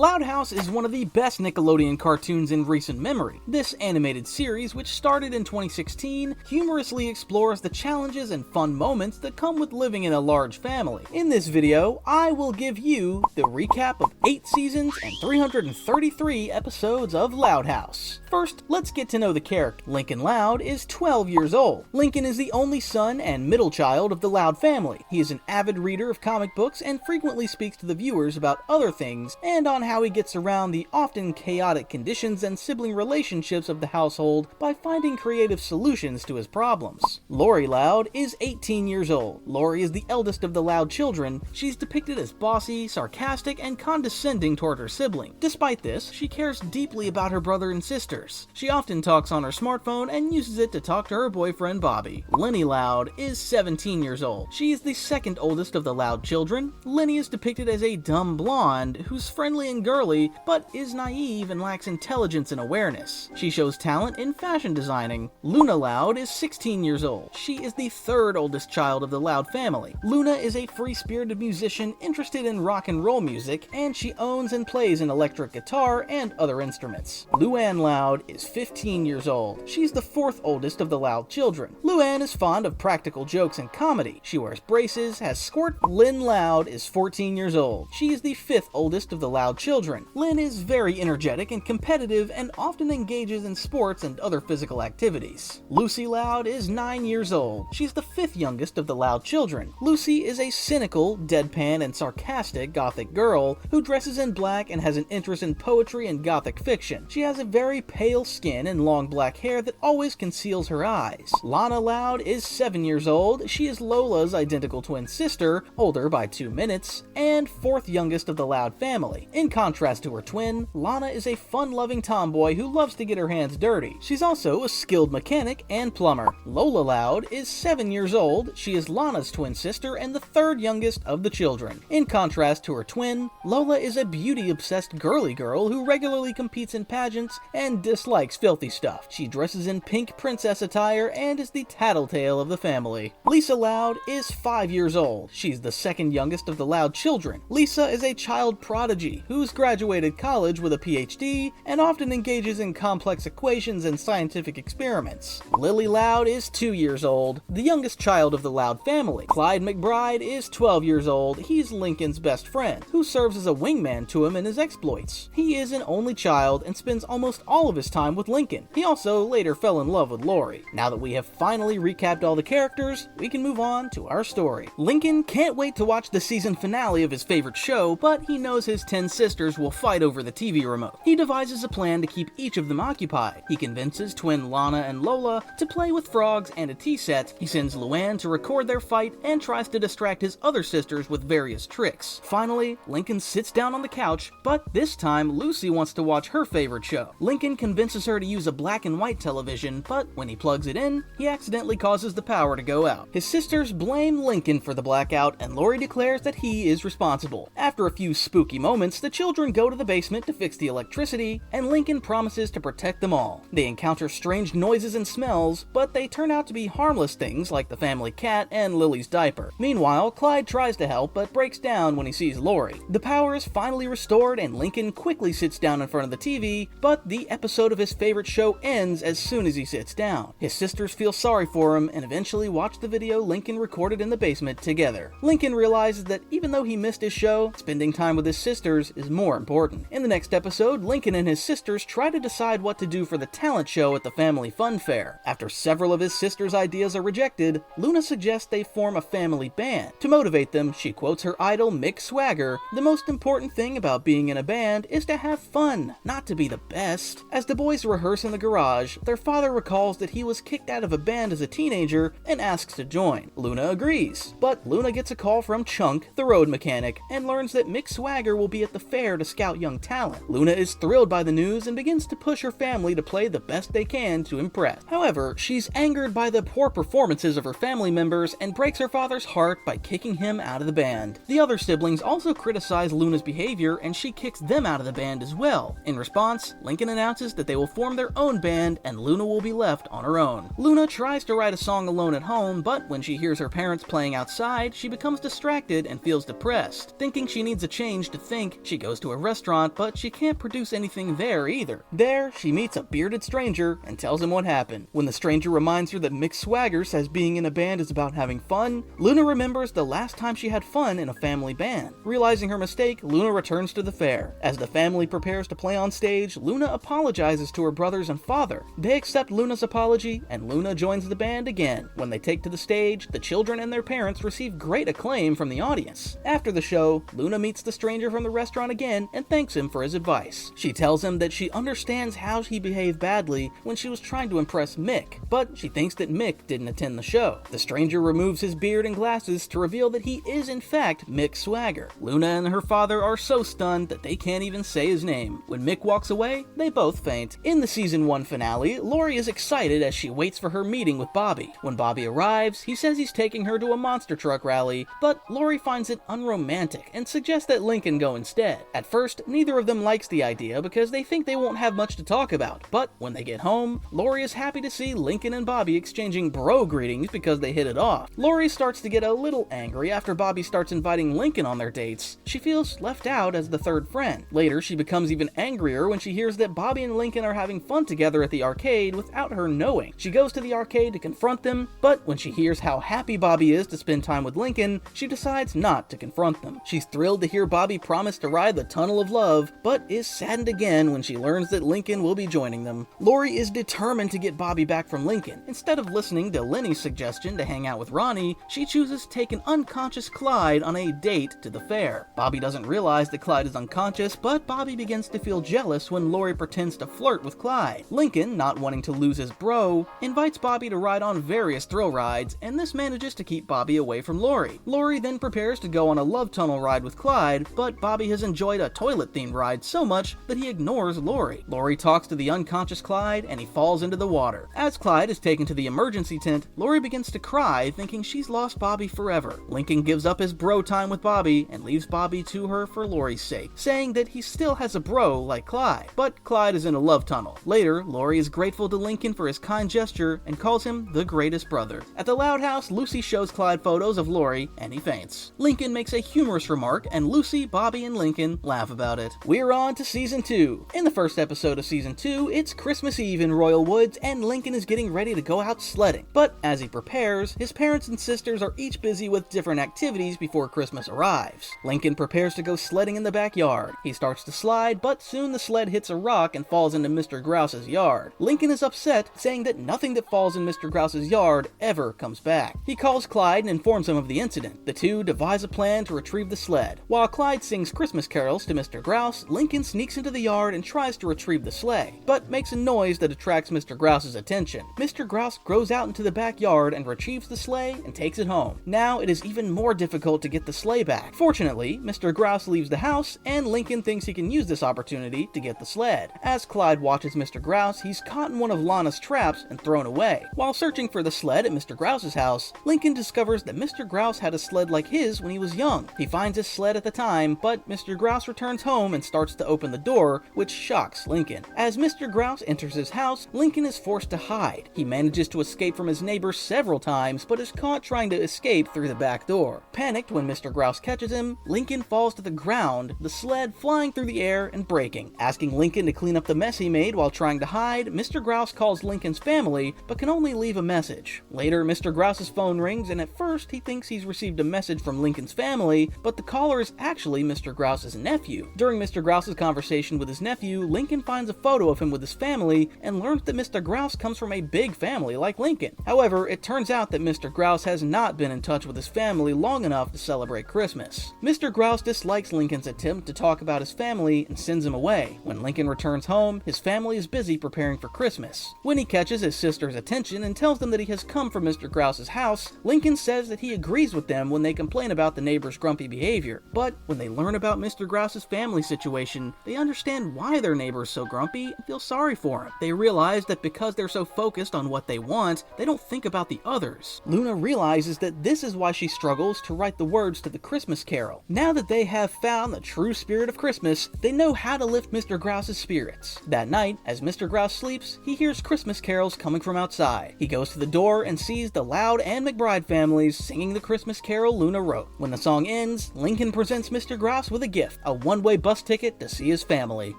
Loud House is one of the best Nickelodeon cartoons in recent memory. This animated series, which started in 2016, humorously explores the challenges and fun moments that come with living in a large family. In this video, I will give you the recap of 8 seasons and 333 episodes of Loud House. First, let's get to know the character. Lincoln Loud is 12 years old. Lincoln is the only son and middle child of the Loud family. He is an avid reader of comic books and frequently speaks to the viewers about other things and on how he gets around the often chaotic conditions and sibling relationships of the household by finding creative solutions to his problems. Lori Loud is 18 years old. Lori is the eldest of the Loud children. She's depicted as bossy, sarcastic, and condescending toward her sibling. Despite this, she cares deeply about her brother and sisters. She often talks on her smartphone and uses it to talk to her boyfriend Bobby. Lenny Loud is 17 years old. She is the second oldest of the Loud children. Lenny is depicted as a dumb blonde who's friendly and girly, but is naive and lacks intelligence and awareness. She shows talent in fashion designing. Luna Loud is 16 years old. She is the third oldest child of the Loud family. Luna is a free-spirited musician interested in rock and roll music, and she owns and plays an electric guitar and other instruments. Luann Loud is 15 years old. She's the fourth oldest of the Loud children. Luann is fond of practical jokes and comedy. She wears braces, has squirt. Lynn Loud is 14 years old. She is the fifth oldest of the Loud children. Lynn is very energetic and competitive and often engages in sports and other physical activities. Lucy Loud is 9 years old. She's the fifth youngest of the Loud children. Lucy is a cynical, deadpan, and sarcastic gothic girl who dresses in black and has an interest in poetry and gothic fiction. She has a very pale skin and long black hair that always conceals her eyes. Lana Loud is 7 years old. She is Lola's identical twin sister, older by 2 minutes, and fourth youngest of the Loud family. In contrast to her twin, Lana is a fun-loving tomboy who loves to get her hands dirty. She's also a skilled mechanic and plumber. Lola Loud is 7 years old. She is Lana's twin sister and the third youngest of the children. In contrast to her twin, Lola is a beauty-obsessed girly girl who regularly competes in pageants and dislikes filthy stuff. She dresses in pink princess attire and is the tattletale of the family. Lisa Loud is 5 years old. She's the second youngest of the Loud children. Lisa is a child prodigy who's graduated college with a PhD and often engages in complex equations and scientific experiments. Lily Loud is 2 years old, the youngest child of the Loud family. Clyde McBride is 12 years old. He's Lincoln's best friend, who serves as a wingman to him in his exploits. He is an only child and spends almost all of his time with Lincoln. He also later fell in love with Lori. Now that we have finally recapped all the characters, we can move on to our story. Lincoln can't wait to watch the season finale of his favorite show, but he knows his 10 sisters will fight over the TV remote. He devises a plan to keep each of them occupied. He convinces twin Lana and Lola to play with frogs and a tea set. He sends Luann to record their fight and tries to distract his other sisters with various tricks. Finally, Lincoln sits down on the couch, but this time Lucy wants to watch her favorite show. Lincoln convinces her to use a black and white television, but when he plugs it in, he accidentally causes the power to go out. His sisters blame Lincoln for the blackout, and Lori declares that he is responsible. After a few spooky moments, the children go to the basement to fix the electricity, and Lincoln promises to protect them all. They encounter strange noises and smells, but they turn out to be harmless things like the family cat and Lily's diaper. Meanwhile, Clyde tries to help, but breaks down when he sees Lori. The power is finally restored, and Lincoln quickly sits down in front of the TV, but the episode of his favorite show ends as soon as he sits down. His sisters feel sorry for him and eventually watch the video Lincoln recorded in the basement together. Lincoln realizes that even though he missed his show, spending time with his sisters is more important. In the next episode, Lincoln and his sisters try to decide what to do for the talent show at the family fun fair. After several of his sisters' ideas are rejected, Luna suggests they form a family band. To motivate them, she quotes her idol Mick Swagger: "The most important thing about being in a band is to have fun, not to be the best." As the boys rehearse in the garage, their father recalls that he was kicked out of a band as a teenager and asks to join. Luna agrees, but Luna gets a call from Chunk, the road mechanic, and learns that Mick Swagger will be at the fair to scout young talent. Luna is thrilled by the news and begins to push her family to play the best they can to impress. However, she's angered by the poor performances of her family members and breaks her father's heart by kicking him out of the band. The other siblings also criticize Luna's behavior, and she kicks them out of the band as well. In response, Lincoln announces that they will form their own band and Luna will be left on her own. Luna tries to write a song alone at home, but when she hears her parents playing outside, she becomes distracted and feels depressed. Thinking she needs a change to think, she goes goes to a restaurant, but she can't produce anything there either. There, she meets a bearded stranger and tells him what happened. When the stranger reminds her that Mick's swagger says being in a band is about having fun, Luna remembers the last time she had fun in a family band. Realizing her mistake, Luna returns to the fair. As the family prepares to play on stage, Luna apologizes to her brothers and father. They accept Luna's apology, and Luna joins the band again. When they take to the stage, the children and their parents receive great acclaim from the audience. After the show, Luna meets the stranger from the restaurant again and thanks him for his advice. She tells him that she understands how he behaved badly when she was trying to impress Mick, but she thinks that Mick didn't attend the show. The stranger removes his beard and glasses to reveal that he is in fact Mick Swagger. Luna and her father are so stunned that they can't even say his name. When Mick walks away, they both faint. In the season 1 finale, Lori is excited as she waits for her meeting with Bobby. When Bobby arrives, he says he's taking her to a monster truck rally, but Lori finds it unromantic and suggests that Lincoln go instead. At first, neither of them likes the idea because they think they won't have much to talk about, but when they get home, Lori is happy to see Lincoln and Bobby exchanging bro greetings because they hit it off. Lori starts to get a little angry after Bobby starts inviting Lincoln on their dates. She feels left out as the third friend. Later, she becomes even angrier when she hears that Bobby and Lincoln are having fun together at the arcade without her knowing. She goes to the arcade to confront them, but when she hears how happy Bobby is to spend time with Lincoln, she decides not to confront them. She's thrilled to hear Bobby promise to ride the Tunnel of Love, but is saddened again when she learns that Lincoln will be joining them. Lori is determined to get Bobby back from Lincoln. Instead of listening to Lenny's suggestion to hang out with Ronnie, she chooses to take an unconscious Clyde on a date to the fair. Bobby doesn't realize that Clyde is unconscious, but Bobby begins to feel jealous when Lori pretends to flirt with Clyde. Lincoln, not wanting to lose his bro, invites Bobby to ride on various thrill rides, and this manages to keep Bobby away from Lori. Lori then prepares to go on a love tunnel ride with Clyde, but Bobby has enjoyed a toilet-themed ride so much that he ignores Lori. Lori talks to the unconscious Clyde, and he falls into the water. As Clyde is taken to the emergency tent, Lori begins to cry, thinking she's lost Bobby forever. Lincoln gives up his bro time with Bobby and leaves Bobby to her for Lori's sake, saying that he still has a bro like Clyde. But Clyde is in a love tunnel. Later, Lori is grateful to Lincoln for his kind gesture and calls him the greatest brother. At the Loud House, Lucy shows Clyde photos of Lori, and he faints. Lincoln makes a humorous remark, and Lucy, Bobby, and Lincoln laugh about it. We're on to Season 2. In the first episode of Season 2, it's Christmas Eve in Royal Woods, and Lincoln is getting ready to go out sledding. But as he prepares, his parents and sisters are each busy with different activities before Christmas arrives. Lincoln prepares to go sledding in the backyard. He starts to slide, but soon the sled hits a rock and falls into Mr. Grouse's yard. Lincoln is upset, saying that nothing that falls in Mr. Grouse's yard ever comes back. He calls Clyde and informs him of the incident. The two devise a plan to retrieve the sled. While Clyde sings Christmas carols to Mr. Grouse, Lincoln sneaks into the yard and tries to retrieve the sleigh, but makes a noise that attracts Mr. Grouse's attention. Mr. Grouse goes out into the backyard and retrieves the sleigh and takes it home. Now it is even more difficult to get the sleigh back. Fortunately, Mr. Grouse leaves the house, and Lincoln thinks he can use this opportunity to get the sled. As Clyde watches Mr. Grouse, he's caught in one of Lana's traps and thrown away. While searching for the sled at Mr. Grouse's house, Lincoln discovers that Mr. Grouse had a sled like his when he was young. He finds his sled at the time, but Mr. Grouse returns home and starts to open the door, which shocks Lincoln. As Mr. Grouse enters his house, Lincoln is forced to hide. He manages to escape from his neighbors several times, but is caught trying to escape through the back door. Panicked when Mr. Grouse catches him, Lincoln falls to the ground, the sled flying through the air and breaking. Asking Lincoln to clean up the mess he made while trying to hide, Mr. Grouse calls Lincoln's family, but can only leave a message. Later, Mr. Grouse's phone rings, and at first he thinks he's received a message from Lincoln's family, but the caller is actually Mr. Grouse's nephew. During Mr. Grouse's conversation with his nephew, Lincoln finds a photo of him with his family and learns that Mr. Grouse comes from a big family like Lincoln. However, it turns out that Mr. Grouse has not been in touch with his family long enough to celebrate Christmas. Mr. Grouse dislikes Lincoln's attempt to talk about his family and sends him away. When Lincoln returns home, his family is busy preparing for Christmas. When he catches his sister's attention and tells them that he has come from Mr. Grouse's house, Lincoln says that he agrees with them when they complain about the neighbor's grumpy behavior. But when they learn about Mr. Grouse's family situation, they understand why their neighbor is so grumpy and feel sorry for him. They realize that because they're so focused on what they want, they don't think about the others. Luna realizes that this is why she struggles to write the words to the Christmas Carol. Now that they have found the true spirit of Christmas, they know how to lift Mr. Grouse's spirits. That night, as Mr. Grouse sleeps, he hears Christmas carols coming from outside. He goes to the door and sees the Loud and McBride families singing the Christmas carol Luna wrote. When the song ends, Lincoln presents Mr. Grouse with a gift. gift, a one-way bus ticket to see his family.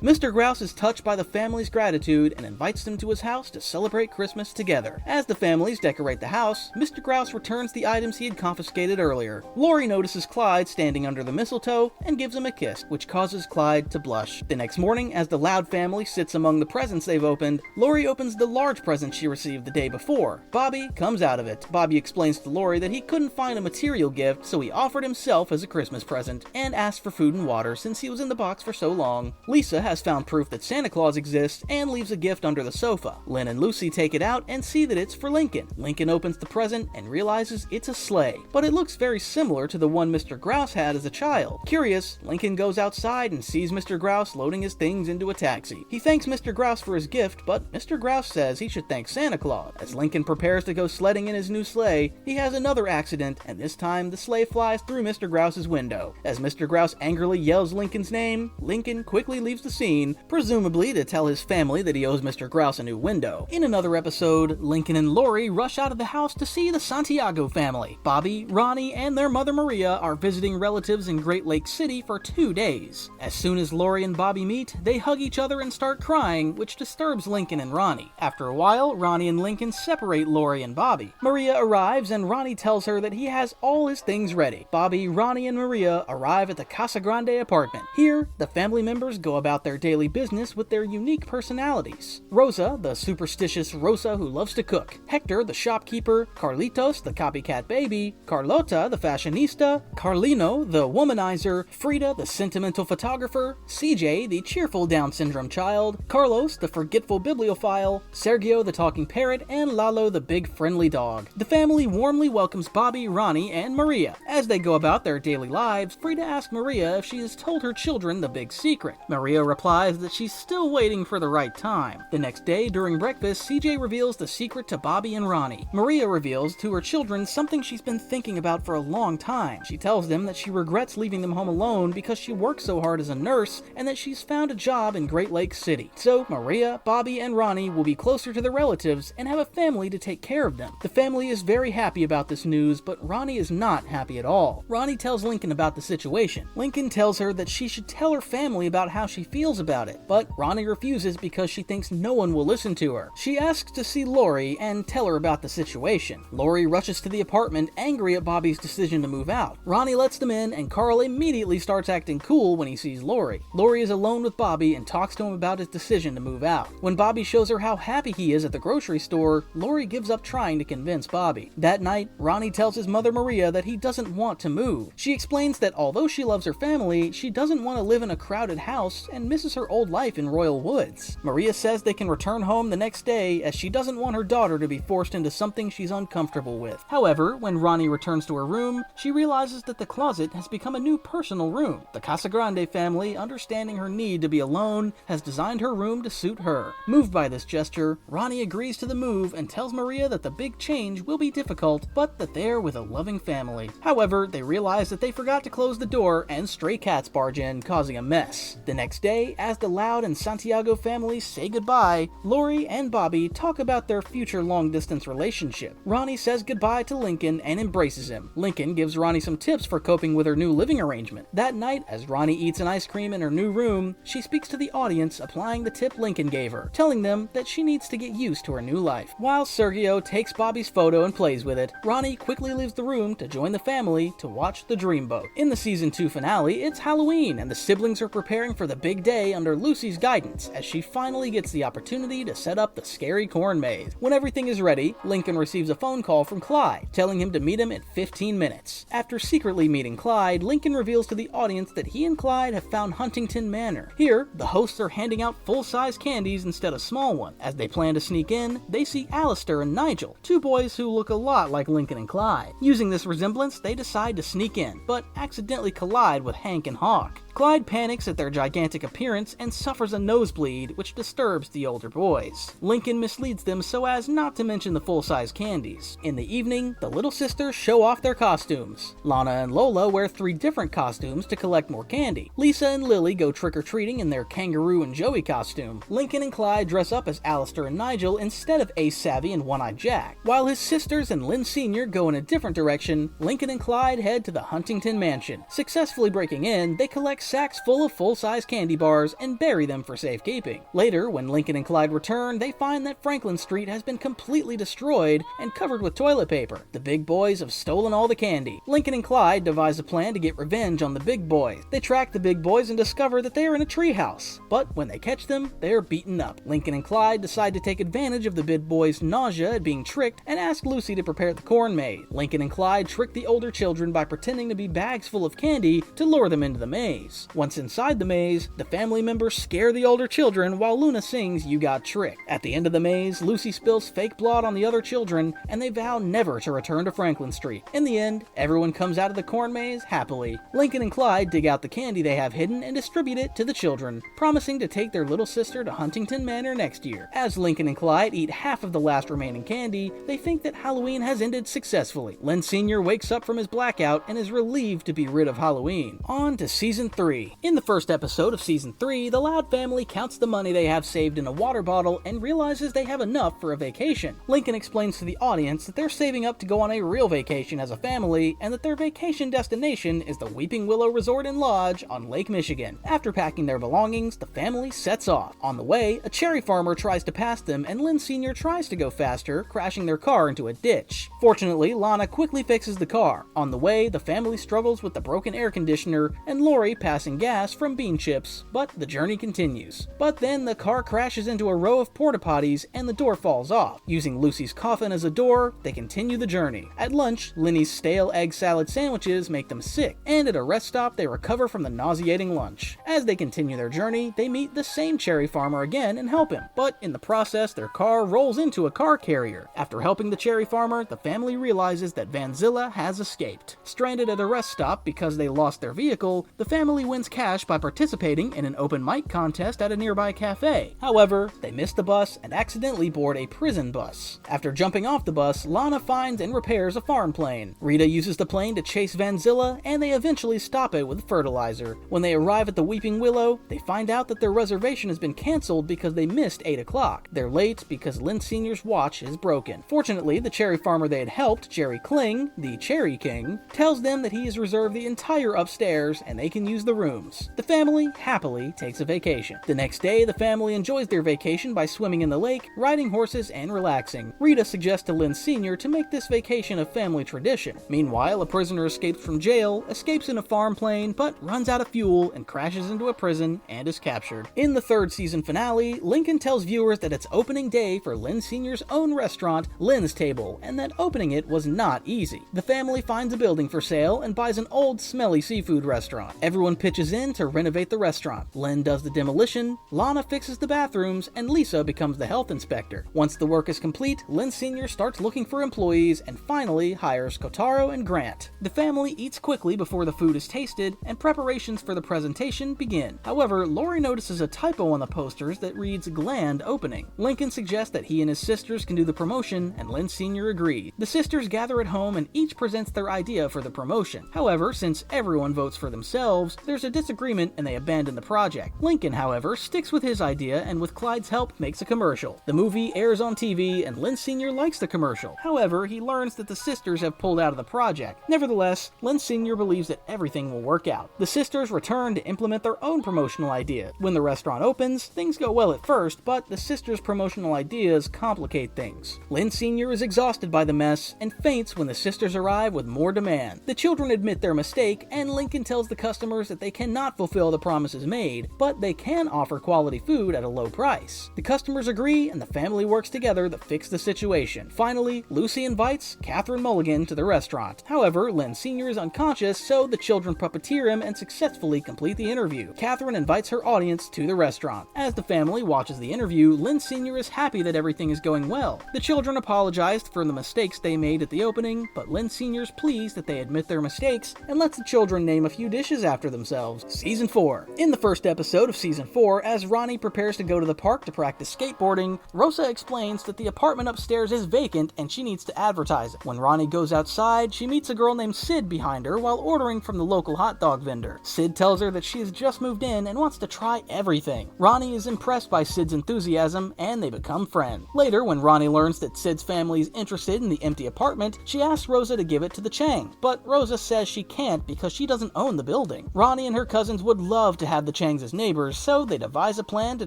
Mr. Grouse is touched by the family's gratitude and invites them to his house to celebrate Christmas together. As the families decorate the house, Mr. Grouse returns the items he had confiscated earlier. Lori notices Clyde standing under the mistletoe and gives him a kiss, which causes Clyde to blush. The next morning, as the Loud family sits among the presents they've opened, Lori opens the large present she received the day before. Bobby comes out of it. Bobby explains to Lori that he couldn't find a material gift, so he offered himself as a Christmas present and asked for food and water since he was in the box for so long. Lisa has found proof that Santa Claus exists and leaves a gift under the sofa. Lynn and Lucy take it out and see that it's for Lincoln. Lincoln opens the present and realizes it's a sleigh, but it looks very similar to the one Mr. Grouse had as a child. Curious, Lincoln goes outside and sees Mr. Grouse loading his things into a taxi. He thanks Mr. Grouse for his gift, but Mr. Grouse says he should thank Santa Claus. As Lincoln prepares to go sledding in his new sleigh, he has another accident, and this time the sleigh flies through Mr. Grouse's window. As Mr. Grouse angrily yells Lincoln's name, Lincoln quickly leaves the scene, presumably to tell his family that he owes Mr. Grouse a new window. In another episode, Lincoln and Lori rush out of the house to see the Santiago family. Bobby, Ronnie, and their mother Maria are visiting relatives in Great Lake City for 2 days. As soon as Lori and Bobby meet, they hug each other and start crying, which disturbs Lincoln and Ronnie. After a while, Ronnie and Lincoln separate Lori and Bobby. Maria arrives and Ronnie tells her that he has all his things ready. Bobby, Ronnie, and Maria arrive at the Casa Grande apartment. Here, the family members go about their daily business with their unique personalities. Rosa, the superstitious Rosa who loves to cook. Hector, the shopkeeper. Carlitos, the copycat baby. Carlota, the fashionista. Carlino, the womanizer. Frida, the sentimental photographer. CJ, the cheerful Down syndrome child. Carlos, the forgetful bibliophile. Sergio, the talking parrot. And Lalo, the big friendly dog. The family warmly welcomes Bobby, Ronnie, and Maria. As they go about their daily lives, Frida asks Maria if she has told her children the big secret. Maria replies that she's still waiting for the right time. The next day, during breakfast, CJ reveals the secret to Bobby and Ronnie. Maria reveals to her children something she's been thinking about for a long time. She tells them that she regrets leaving them home alone because she worked so hard as a nurse and that she's found a job in Great Lake City. So Maria, Bobby, and Ronnie will be closer to their relatives and have a family to take care of them. The family is very happy about this news, but Ronnie is not happy at all. Ronnie tells Lincoln about the situation. Lincoln tells her that she should tell her family about how she feels about it, but Ronnie refuses because she thinks no one will listen to her. She asks to see Lori and tell her about the situation. Lori rushes to the apartment, angry at Bobby's decision to move out. Ronnie lets them in, and Carl immediately starts acting cool when he sees Lori. Lori is alone with Bobby and talks to him about his decision to move out. When Bobby shows her how happy he is at the grocery store, Lori gives up trying to convince Bobby. That night, Ronnie tells his mother Maria that he doesn't want to move. She explains that although she loves her family, she doesn't want to live in a crowded house and misses her old life in Royal Woods. Maria says they can return home the next day as she doesn't want her daughter to be forced into something she's uncomfortable with. However, when Ronnie returns to her room, she realizes that the closet has become a new personal room. The Casagrande family, understanding her need to be alone, has designed her room to suit her. Moved by this gesture, Ronnie agrees to the move and tells Maria that the big change will be difficult, but that they're with a loving family. However, they realize that they forgot to close the door and stray cats barge in, causing a mess. The next day, as the Loud and Santiago families say goodbye, Lori and Bobby talk about their future long-distance relationship. Ronnie says goodbye to Lincoln and embraces him. Lincoln gives Ronnie some tips for coping with her new living arrangement. That night, as Ronnie eats an ice cream in her new room, she speaks to the audience, applying the tip Lincoln gave her, telling them that she needs to get used to her new life. While Sergio takes Bobby's photo and plays with it, Ronnie quickly leaves the room to join the family to watch the Dreamboat. In the season 2 finale, it's Halloween, and the siblings are preparing for the big day under Lucy's guidance as she finally gets the opportunity to set up the scary corn maze. When everything is ready, Lincoln receives a phone call from Clyde, telling him to meet him in 15 minutes. After secretly meeting Clyde, Lincoln reveals to the audience that he and Clyde have found Huntington Manor. Here, the hosts are handing out full-size candies instead of small ones. As they plan to sneak in, they see Alistair and Nigel, two boys who look a lot like Lincoln and Clyde. Using this resemblance, they decide to sneak in, but accidentally collide with Hank and Hawk. Clyde panics at their gigantic appearance and suffers a nosebleed, which disturbs the older boys. Lincoln misleads them so as not to mention the full-size candies. In the evening, the little sisters show off their costumes. Lana and Lola wear 3 different costumes to collect more candy. Lisa and Lily go trick-or-treating in their Kangaroo and Joey costume. Lincoln and Clyde dress up as Alistair and Nigel instead of Ace Savvy and One-Eyed Jack. While his sisters and Lynn Sr. go in a different direction, Lincoln and Clyde head to the Huntington Mansion. Successfully breaking in, they collect sacks full of full-size candy bars and bury them for safekeeping. Later, when Lincoln and Clyde return, they find that Franklin Street has been completely destroyed and covered with toilet paper. The big boys have stolen all the candy. Lincoln and Clyde devise a plan to get revenge on the big boys. They track the big boys and discover that they are in a treehouse. But when they catch them, they are beaten up. Lincoln and Clyde decide to take advantage of the big boys' nausea at being tricked and ask Lucy to prepare the corn maze. Lincoln and Clyde trick the older children by pretending to be bags full of candy to lure them into the maze. Once inside the maze, the family members scare the older children while Luna sings "You Got Tricked." At the end of the maze, Lucy spills fake blood on the other children and they vow never to return to Franklin Street. In the end, everyone comes out of the corn maze happily. Lincoln and Clyde dig out the candy they have hidden and distribute it to the children, promising to take their little sister to Huntington Manor next year. As Lincoln and Clyde eat half of the last remaining candy, they think that Halloween has ended successfully. Len Sr. wakes up from his blackout and is relieved to be rid of Halloween. On to Season 3. In the first episode of Season 3, the Loud family counts the money they have saved in a water bottle and realizes they have enough for a vacation. Lincoln explains to the audience that they're saving up to go on a real vacation as a family and that their vacation destination is the Weeping Willow Resort and Lodge on Lake Michigan. After packing their belongings, the family sets off. On the way, a cherry farmer tries to pass them and Len Sr. tries to go faster, crashing their car into a ditch. Fortunately, Lana quickly fixes the car. On the way, the family struggles with the broken air conditioner and Lori passing gas from bean chips, but the journey continues. But then the car crashes into a row of porta potties and the door falls off. Using Lucy's coffin as a door, they continue the journey. At lunch, Lenny's stale egg salad sandwiches make them sick, and at a rest stop they recover from the nauseating lunch. As they continue their journey, they meet the same cherry farmer again and help him, but in the process their car rolls into a car carrier. After helping the cherry farmer, the family realizes that Vanzilla has escaped. Stranded at a rest stop because they lost their vehicle, the family wins cash by participating in an open mic contest at a nearby cafe. However, they miss the bus and accidentally board a prison bus. After jumping off the bus, Lana finds and repairs a farm plane. Rita uses the plane to chase Vanzilla, and they eventually stop it with fertilizer. When they arrive at the Weeping Willow, they find out that their reservation has been canceled because they missed 8 o'clock. They're late because Len Sr.'s watch is broken. Fortunately, the cherry farmer they had helped, Jerry Kling, the Cherry King, tells them that he has reserved the entire upstairs and they can use the rooms. The family happily takes a vacation. The next day, the family enjoys their vacation by swimming in the lake, riding horses, and relaxing. Rita suggests to Len Sr. to make this vacation a family tradition. Meanwhile, a prisoner escapes from jail, escapes in a farm plane, but runs out of fuel and crashes into a prison and is captured. In the third season finale, Lincoln tells viewers that it's opening day for Len Sr.'s own restaurant, Len's Table, and that opening it was not easy. The family finds a building for sale and buys an old, smelly seafood restaurant. Everyone pitches in to renovate the restaurant. Len does the demolition, Lana fixes the bathrooms, and Lisa becomes the health inspector. Once the work is complete, Len Sr. starts looking for employees and finally hires Kotaro and Grant. The family eats quickly before the food is tasted, and preparations for the presentation begin. However, Lori notices a typo on the posters that reads "Gland Opening." Lincoln suggests that he and his sisters can do the promotion, and Len Sr. agrees. The sisters gather at home and each presents their idea for the promotion. However, since everyone votes for themselves, there's a disagreement and they abandon the project. Lincoln, however, sticks with his idea and with Clyde's help makes a commercial. The movie airs on TV and Len Sr. likes the commercial. However, he learns that the sisters have pulled out of the project. Nevertheless, Len Sr. believes that everything will work out. The sisters return to implement their own promotional idea. When the restaurant opens, things go well at first, but the sisters' promotional ideas complicate things. Len Sr. is exhausted by the mess and faints when the sisters arrive with more demand. The children admit their mistake, and Lincoln tells the customers that they cannot fulfill the promises made, but they can offer quality food at a low price. The customers agree, and the family works together to fix the situation. Finally, Lucy invites Catherine Mulligan to the restaurant. However, Len Sr. is unconscious, so the children puppeteer him and successfully complete the interview. Catherine invites her audience to the restaurant. As the family watches the interview, Len Sr. is happy that everything is going well. The children apologized for the mistakes they made at the opening, but Len Sr. is pleased that they admit their mistakes and lets the children name a few dishes after themselves. Season 4. In the first episode of Season 4, as Ronnie prepares to go to the park to practice skateboarding, Rosa explains that the apartment upstairs is vacant and she needs to advertise it. When Ronnie goes outside, she meets a girl named Sid behind her while ordering from the local hot dog vendor. Sid tells her that she has just moved in and wants to try everything. Ronnie is impressed by Sid's enthusiasm and they become friends. Later, when Ronnie learns that Sid's family is interested in the empty apartment, she asks Rosa to give it to the Chang, but Rosa says she can't because she doesn't own the building. Ronnie Ronnie and her cousins would love to have the Changs as neighbors, so they devise a plan to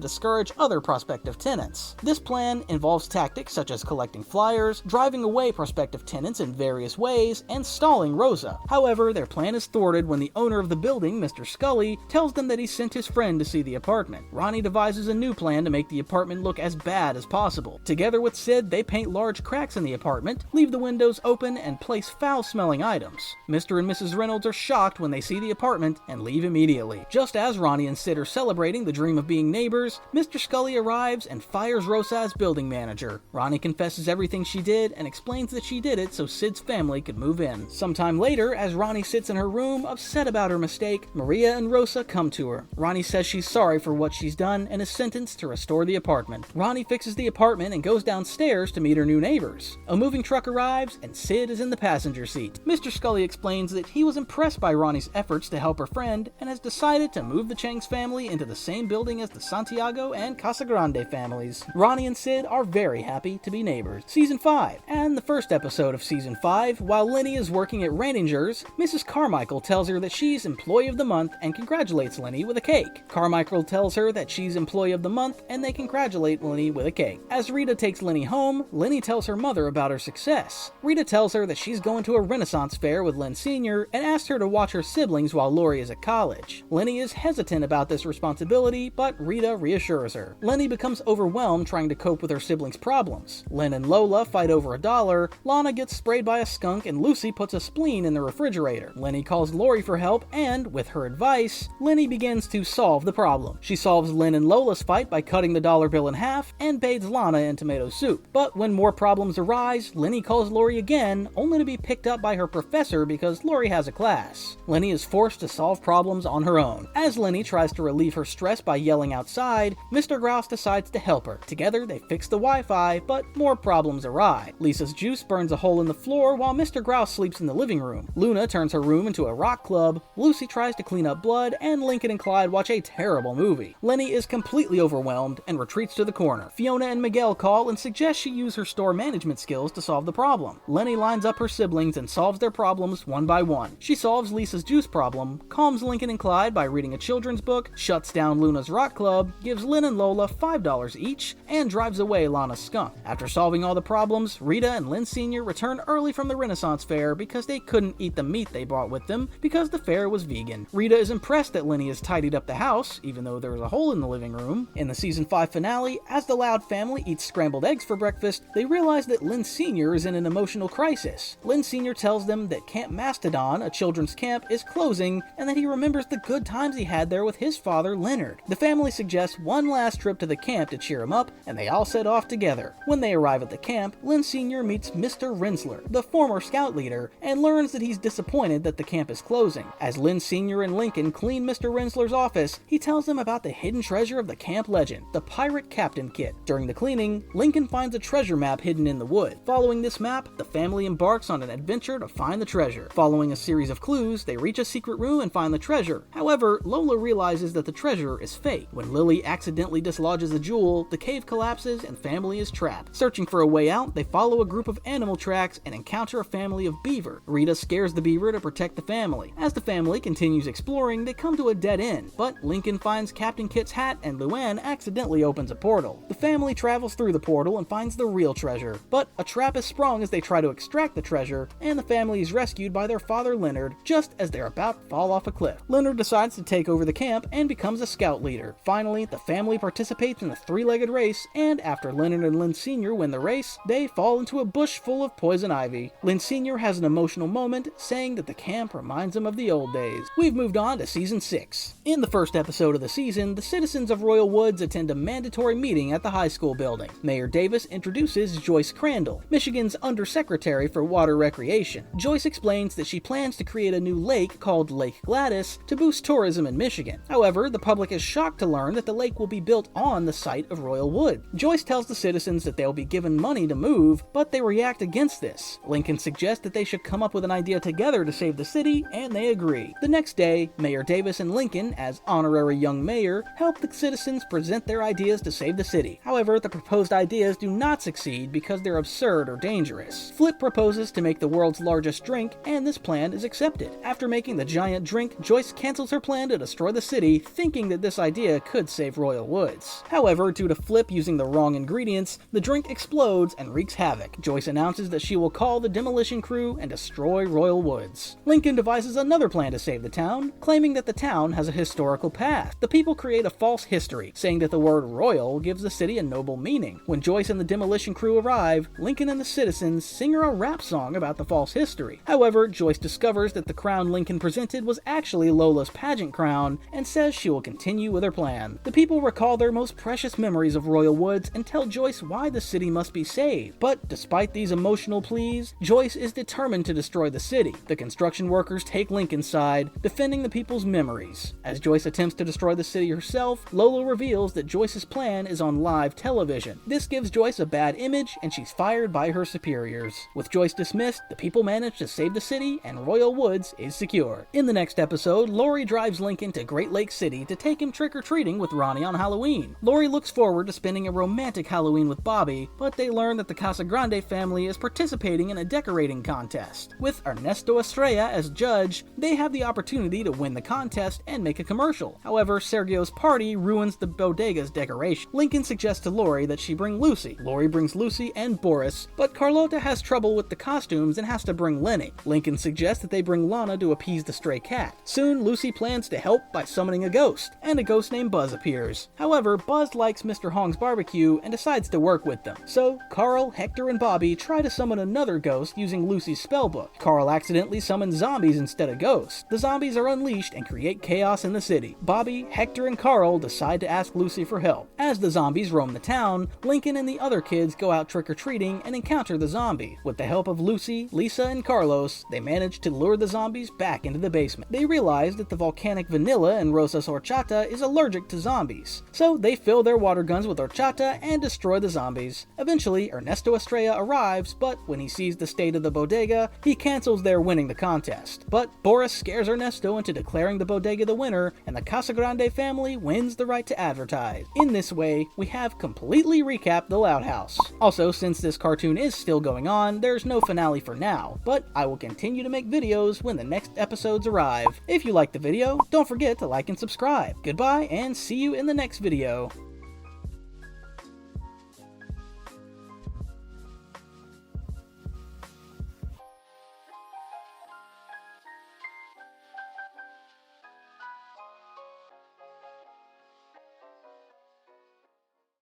discourage other prospective tenants. This plan involves tactics such as collecting flyers, driving away prospective tenants in various ways, and stalling Rosa. However, their plan is thwarted when the owner of the building, Mr. Scully, tells them that he sent his friend to see the apartment. Ronnie devises a new plan to make the apartment look as bad as possible. Together with Sid, they paint large cracks in the apartment, leave the windows open, and place foul-smelling items. Mr. and Mrs. Reynolds are shocked when they see the apartment and leave immediately. Just as Ronnie and Sid are celebrating the dream of being neighbors, Mr. Scully arrives and fires Rosa as building manager. Ronnie confesses everything she did and explains that she did it so Sid's family could move in. Sometime later, as Ronnie sits in her room upset about her mistake, Maria and Rosa come to her. Ronnie says she's sorry for what she's done and is sentenced to restore the apartment. Ronnie fixes the apartment and goes downstairs to meet her new neighbors. A moving truck arrives and Sid is in the passenger seat. Mr. Scully explains that he was impressed by Ronnie's efforts to help her friend and has decided to move the Chang's family into the same building as the Santiago and Casagrande families. Ronnie and Sid are very happy to be neighbors. Season 5. And the first episode of Season 5, while Lenny is working at Reininger's, Mrs. Carmichael tells her that she's Employee of the Month and congratulates Lenny with a cake. Carmichael tells her that she's Employee of the Month and they congratulate Lenny with a cake. As Rita takes Lenny home, Lenny tells her mother about her success. Rita tells her that she's going to a Renaissance fair with Len Sr. and asks her to watch her siblings while Lori is at college. Lenny is hesitant about this responsibility, but Rita reassures her. Lenny becomes overwhelmed trying to cope with her siblings' problems. Len and Lola fight over $1, Lana gets sprayed by a skunk, and Lucy puts a spleen in the refrigerator. Lenny calls Lori for help, and, with her advice, Lenny begins to solve the problem. She solves Len and Lola's fight by cutting the dollar bill in half, and bathes Lana in tomato soup. But when more problems arise, Lenny calls Lori again, only to be picked up by her professor because Lori has a class. Lenny is forced to solve problems on her own. As Lenny tries to relieve her stress by yelling outside, Mr. Grouse decides to help her. Together, they fix the Wi-Fi, but more problems arise. Lisa's juice burns a hole in the floor while Mr. Grouse sleeps in the living room. Luna turns her room into a rock club, Lucy tries to clean up blood, and Lincoln and Clyde watch a terrible movie. Lenny is completely overwhelmed and retreats to the corner. Fiona and Miguel call and suggest she use her store management skills to solve the problem. Lenny lines up her siblings and solves their problems one by one. She solves Lisa's juice problem, calms Lincoln and Clyde by reading a children's book, shuts down Luna's rock club, gives Lynn and Lola $5 each, and drives away Lana's skunk. After solving all the problems, Rita and Lynn Sr. return early from the Renaissance fair because they couldn't eat the meat they brought with them because the fair was vegan. Rita is impressed that Lenny has tidied up the house, even though there was a hole in the living room. In the Season 5 finale, as the Loud family eats scrambled eggs for breakfast, they realize that Lynn Sr. is in an emotional crisis. Lynn Sr. tells them that Camp Mastodon, a children's camp, is closing and that he remembers the good times he had there with his father, Leonard. The family suggests one last trip to the camp to cheer him up, and they all set off together. When they arrive at the camp, Lynn Sr. meets Mr. Rinsler, the former scout leader, and learns that he's disappointed that the camp is closing. As Lynn Sr. and Lincoln clean Mr. Rinsler's office, he tells them about the hidden treasure of the camp legend, the Pirate Captain Kit. During the cleaning, Lincoln finds a treasure map hidden in the wood. Following this map, the family embarks on an adventure to find the treasure. Following a series of clues, they reach a secret room and find the treasure. However, Lola realizes that the treasure is fake. When Lily accidentally dislodges the jewel, the cave collapses and family is trapped. Searching for a way out, they follow a group of animal tracks and encounter a family of beaver. Rita scares the beaver to protect the family. As the family continues exploring, they come to a dead end, but Lincoln finds Captain Kit's hat and Luann accidentally opens a portal. The family travels through the portal and finds the real treasure, but a trap is sprung as they try to extract the treasure, and the family is rescued by their father Leonard just as they're about to fall off a cliff. Leonard decides to take over the camp and becomes a scout leader. Finally, the family participates in a three-legged race, and after Leonard and Lynn Sr. win the race, they fall into a bush full of poison ivy. Lynn Sr. has an emotional moment, saying that the camp reminds him of the old days. We've moved on to Season 6. In the first episode of the season, the citizens of Royal Woods attend a mandatory meeting at the high school building. Mayor Davis introduces Joyce Crandall, Michigan's Undersecretary for Water Recreation. Joyce explains that she plans to create a new lake called Lake Gladys to boost tourism in Michigan. However, the public is shocked to learn that the lake will be built on the site of Royal Wood. Joyce tells the citizens that they'll be given money to move, but they react against this. Lincoln suggests that they should come up with an idea together to save the city, and they agree. The next day, Mayor Davis and Lincoln, as honorary young mayor, help the citizens present their ideas to save the city. However, the proposed ideas do not succeed because they're absurd or dangerous. Flip proposes to make the world's largest drink, and this plan is accepted. After making the giant drink, Joyce cancels her plan to destroy the city, thinking that this idea could save Royal Woods. However, due to Flip using the wrong ingredients, the drink explodes and wreaks havoc. Joyce announces that she will call the demolition crew and destroy Royal Woods. Lincoln devises another plan to save the town, claiming that the town has a historical past. The people create a false history, saying that the word royal gives the city a noble meaning. When Joyce and the demolition crew arrive, Lincoln and the citizens sing her a rap song about the false history. However, Joyce discovers that the crown Lincoln presented was actually Lola's pageant crown and says she will continue with her plan. The people recall their most precious memories of Royal Woods and tell Joyce why the city must be saved. But despite these emotional pleas, Joyce is determined to destroy the city. The construction workers take Lincoln's side, defending the people's memories. As Joyce attempts to destroy the city herself, Lola reveals that Joyce's plan is on live television. This gives Joyce a bad image and she's fired by her superiors. With Joyce dismissed, the people manage to save the city and Royal Woods is secure. In the next episode, Lori drives Lincoln to Great Lake City to take him trick-or-treating with Ronnie on Halloween. Lori looks forward to spending a romantic Halloween with Bobby, but they learn that the Casagrande family is participating in a decorating contest. With Ernesto Estrella as judge, they have the opportunity to win the contest and make a commercial. However, Sergio's party ruins the bodega's decoration. Lincoln suggests to Lori that she bring Lucy. Lori brings Lucy and Boris, but Carlota has trouble with the costumes and has to bring Lenny. Lincoln suggests that they bring Lana to appease the stray cat. Soon, Lucy plans to help by summoning a ghost, and a ghost named Buzz appears. However, Buzz likes Mr. Hong's barbecue and decides to work with them. So, Carl, Hector, and Bobby try to summon another ghost using Lucy's spellbook. Carl accidentally summons zombies instead of ghosts. The zombies are unleashed and create chaos in the city. Bobby, Hector, and Carl decide to ask Lucy for help. As the zombies roam the town, Lincoln and the other kids go out trick-or-treating and encounter the zombie. With the help of Lucy, Lisa, and Carlos, they manage to lure the zombies back into the basement. They realize that the volcanic vanilla in Rosa's horchata is allergic to zombies, so they fill their water guns with horchata and destroy the zombies. Eventually, Ernesto Estrella arrives, but when he sees the state of the bodega, he cancels their winning the contest. But Boris scares Ernesto into declaring the bodega the winner, and the Casagrande family wins the right to advertise. In this way, we have completely recapped the Loud House. Also, since this cartoon is still going on, there's no finale for now, but I will continue to make videos when the next episodes arrive. If you liked the video, don't forget to like and subscribe. Goodbye, and see you in the next video.